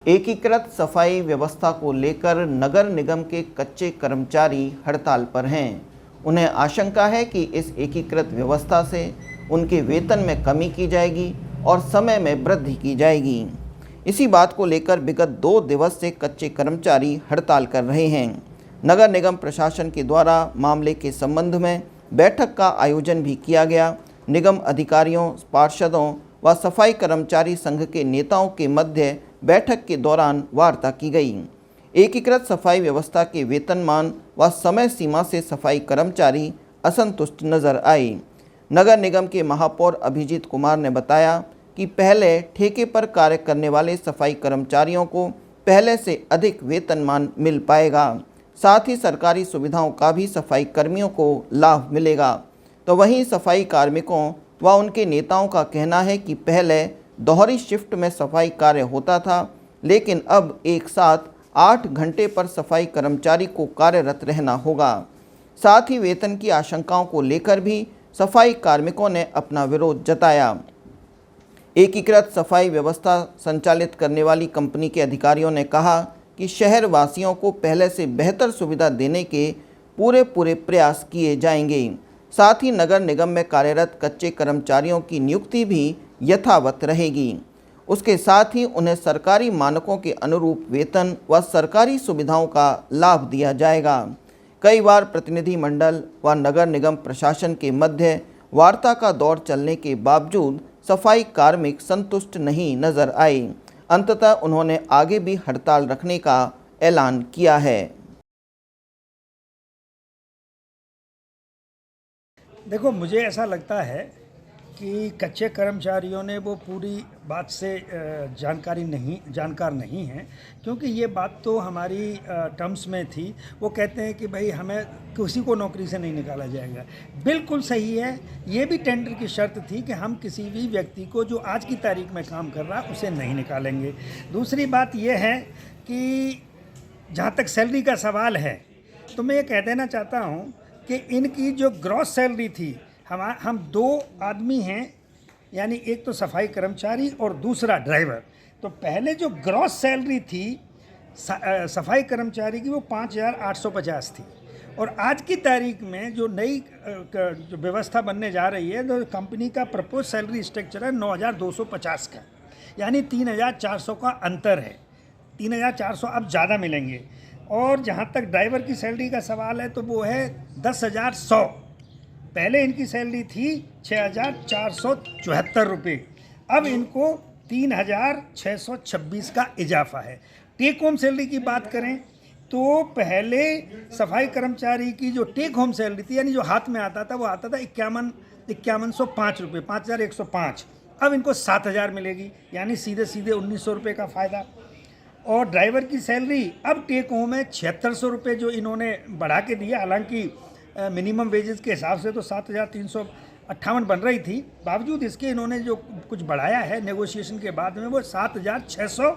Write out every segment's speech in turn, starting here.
एकीकृत सफाई व्यवस्था को लेकर नगर निगम के कच्चे कर्मचारी हड़ताल पर हैं। उन्हें आशंका है कि इस एकीकृत व्यवस्था से उनके वेतन में कमी की जाएगी और समय में वृद्धि की जाएगी। इसी बात को लेकर विगत 2 दिवस से कच्चे कर्मचारी हड़ताल कर रहे हैं। नगर निगम प्रशासन के द्वारा मामले के संबंध में बैठक का आयोजन भी किया गया। निगम अधिकारियों, पार्षदों व सफाई कर्मचारी संघ के नेताओं के मध्य बैठक के दौरान वार्ता की गई। एकीकृत सफाई व्यवस्था के वेतनमान व समय सीमा से सफाई कर्मचारी असंतुष्ट नजर आए। नगर निगम के महापौर अभिजीत कुमार ने बताया कि पहले ठेके पर कार्य करने वाले सफाई कर्मचारियों को पहले से अधिक वेतनमान मिल पाएगा। साथ ही सरकारी सुविधाओं का भी सफाई कर्मियों को लाभ मिलेगा। तो वहीं सफाई कार्मिकों व उनके नेताओं का कहना है कि पहले दोहरी शिफ्ट में सफाई कार्य होता था, लेकिन अब एक साथ 8 घंटे पर सफाई कर्मचारी को कार्यरत रहना होगा। साथ ही वेतन की आशंकाओं को लेकर भी सफाई कार्मिकों ने अपना विरोध जताया। एकीकृत सफाई व्यवस्था संचालित करने वाली कंपनी के अधिकारियों ने कहा कि शहर वासियों को पहले से बेहतर सुविधा देने के पूरे प्रयास किए जाएंगे। साथ ही नगर निगम में कार्यरत कच्चे कर्मचारियों की नियुक्ति भी यथावत रहेगी। उसके साथ ही उन्हें सरकारी मानकों के अनुरूप वेतन व सरकारी सुविधाओं का लाभ दिया जाएगा। कई बार प्रतिनिधि मंडल व नगर निगम प्रशासन के मध्य वार्ता का दौर चलने के बावजूद सफाई कार्मिक संतुष्ट नहीं नजर आए। अंततः उन्होंने आगे भी हड़ताल रखने का ऐलान किया है। देखो, मुझे ऐसा लगता है कि कच्चे कर्मचारियों ने वो पूरी बात से जानकार नहीं हैं, क्योंकि ये बात तो हमारी टर्म्स में थी। वो कहते हैं कि भाई हमें किसी को नौकरी से नहीं निकाला जाएगा। बिल्कुल सही है, ये भी टेंडर की शर्त थी कि हम किसी भी व्यक्ति को जो आज की तारीख में काम कर रहा उसे नहीं निकालेंगे। दूसरी बात ये है कि जहाँ तक सैलरी का सवाल है, तो मैं ये कह देना चाहता हूँ कि इनकी जो ग्रॉस सैलरी थी, हम 2 आदमी हैं, यानी एक तो सफाई कर्मचारी और दूसरा ड्राइवर। तो पहले जो ग्रॉस सैलरी थी सफाई कर्मचारी की वो 5,850 थी, और आज की तारीख में जो नई जो व्यवस्था बनने जा रही है, तो कंपनी का प्रपोज सैलरी स्ट्रक्चर है 9,250 का, यानी 3,400 का अंतर है। 3,400 अब ज़्यादा मिलेंगे। और जहाँ तक ड्राइवर की सैलरी का सवाल है, तो वो है 10,100। पहले इनकी सैलरी थी 6,474 रुपये, अब इनको 3,626 का इजाफा है। टेक होम सैलरी की बात करें तो पहले सफाई कर्मचारी की जो टेक होम सैलरी थी, यानी जो हाथ में आता था, वो आता था 5105 रुपये, 5,105। अब इनको 7,000 मिलेगी, यानी सीधे 1,900 रुपये का फ़ायदा। और ड्राइवर की सैलरी अब टेक होम है 7,600 रुपये, जो इन्होंने बढ़ा के दिया। हालांकि मिनिमम वेजेस के हिसाब से तो 7,358 बन रही थी, बावजूद इसके इन्होंने जो कुछ बढ़ाया है नेगोशिएशन के बाद में, वो 7,600,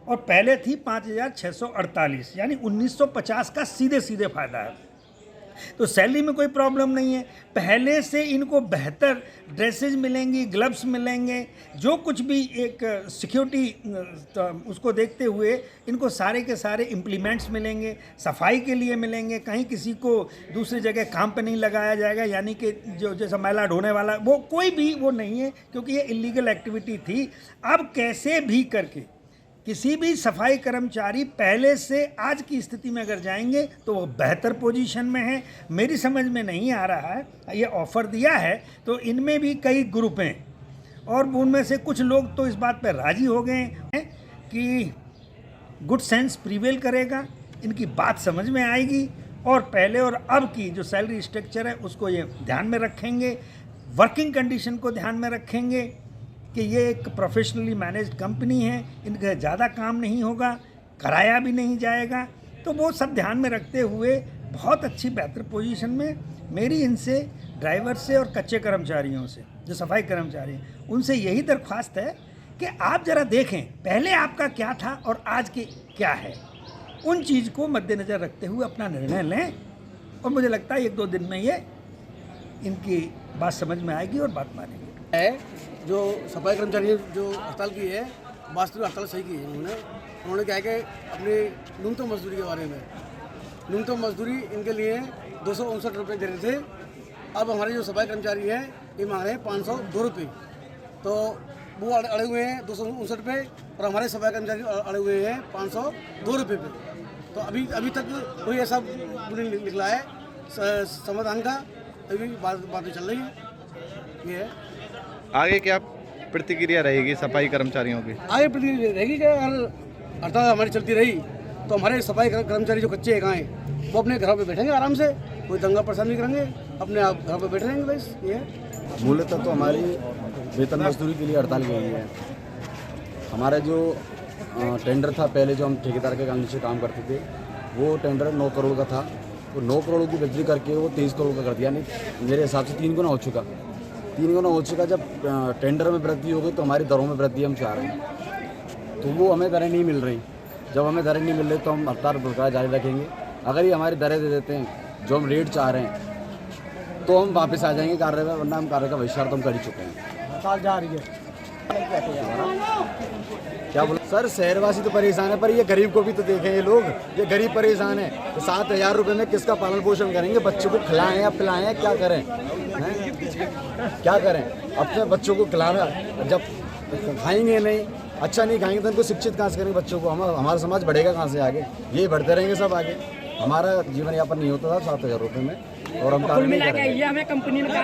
और पहले थी 5,648, यानी 1,950 का सीधे फ़ायदा है। तो सैलरी में कोई प्रॉब्लम नहीं है। पहले से इनको बेहतर ड्रेसेज मिलेंगी, ग्लव्स मिलेंगे, जो कुछ भी एक सिक्योरिटी उसको देखते हुए इनको सारे के सारे इम्प्लीमेंट्स मिलेंगे, सफाई के लिए मिलेंगे। कहीं किसी को दूसरी जगह काम पे नहीं लगाया जाएगा, यानी कि जो जैसा मैला ढोने वाला वो कोई भी वो नहीं है, क्योंकि ये इलीगल एक्टिविटी थी। अब कैसे भी करके किसी भी सफाई कर्मचारी पहले से आज की स्थिति में अगर जाएंगे तो वो बेहतर पोजीशन में है। मेरी समझ में नहीं आ रहा है, ये ऑफ़र दिया है तो इनमें भी कई ग्रुप हैं, और उनमें से कुछ लोग तो इस बात पर राज़ी हो गए हैं कि गुड सेंस प्रीवेल करेगा, इनकी बात समझ में आएगी, और पहले और अब की जो सैलरी स्ट्रक्चर है उसको ये ध्यान में रखेंगे, वर्किंग कंडीशन को ध्यान में रखेंगे कि ये एक प्रोफेशनली मैनेज्ड कंपनी है, इनका ज़्यादा काम नहीं होगा, किराया भी नहीं जाएगा। तो वो सब ध्यान में रखते हुए बहुत अच्छी बेहतर पोजीशन में मेरी इनसे, ड्राइवर से और कच्चे कर्मचारियों से, जो सफाई कर्मचारी हैं, उनसे यही दरख्वास्त है कि आप ज़रा देखें पहले आपका क्या था और आज के क्या है। उन चीज़ को मद्देनज़र रखते हुए अपना निर्णय लें, और मुझे लगता है 1-2 दिन में ये इनकी बात समझ में आएगी और बात मानेंगे। जो सफाई कर्मचारी जो हड़ताल की है, वास्तविक हड़ताल सही की है उन्होंने। उन्होंने क्या है कि अपनी न्यूनतम मजदूरी के बारे में, न्यूनतम मजदूरी इनके लिए 259 रुपये दे रहे थे। अब हमारे जो सफाई कर्मचारी हैं ये मांग रहे हैं 502 रुपये। तो वो अड़े हुए हैं 259 रुपये और हमारे सफाई कर्मचारी अड़े हुए हैं 502 रुपये पे। तो अभी तक कोई ऐसा नहीं निकला है समाधान का, अभी बातें चल रही हैं। ये है आगे क्या प्रतिक्रिया रहेगी सफाई कर्मचारियों की? आगे प्रतिक्रिया रहेगी कि अगर हड़ताल हमारी चलती रही तो हमारे सफाई कर्मचारी जो कच्चे हैं वो अपने घरों पे बैठेंगे आराम से, कोई दंगा परेशान नहीं करेंगे, अपने आप घरों पे बैठे रहेंगे। बस ये है। मूलतः तो हमारी वेतन मजदूरी के लिए हड़ताल की गई है। हमारा जो टेंडर था पहले जो हम ठेकेदार के नीचे काम करते थे, वो टेंडर 9 करोड़ का था। वो 9 करोड़ की वृद्धि करके वो 23 करोड़ का कर दिया। यानी मेरे हिसाब से 3 गुना हो चुका। 3 गुना हो चुका। जब टेंडर में वृद्धि हो गई तो हमारी दरों में वृद्धि हम चाह रहे हैं, तो वो हमें दरें नहीं मिल रही। जब हमें दरें नहीं मिल रही तो हम हड़ताल बरकरार जारी रखेंगे। अगर ये हमारी दरें दे देते हैं जो हम रेट चाह रहे हैं तो हम वापस आ जाएंगे कार्य में, वरना हम कार्य का बहिष्कार तो हम कर ही चुके हैं। हड़ताल जा रही है। क्या बोला सर? शहरवासी तो परेशान है, पर ये गरीब को भी तो देखें। ये लोग, ये गरीब परेशान है तो 7,000 रुपये में किसका पालन पोषण करेंगे? बच्चों को खिलाएं या पिलाएं या क्या करें? क्या करें? अपने बच्चों को खिलाना, जब खाएंगे नहीं, अच्छा नहीं खाएंगे तो उनको शिक्षित कहाँ से करेंगे बच्चों को? हमारा समाज बढ़ेगा कहाँ से आगे? यही बढ़ते रहेंगे सब आगे। हमारा जीवन यापन नहीं होता था 7,000 रुपये में, और हम कुल मिला के ये हमें कंपनी ने कहा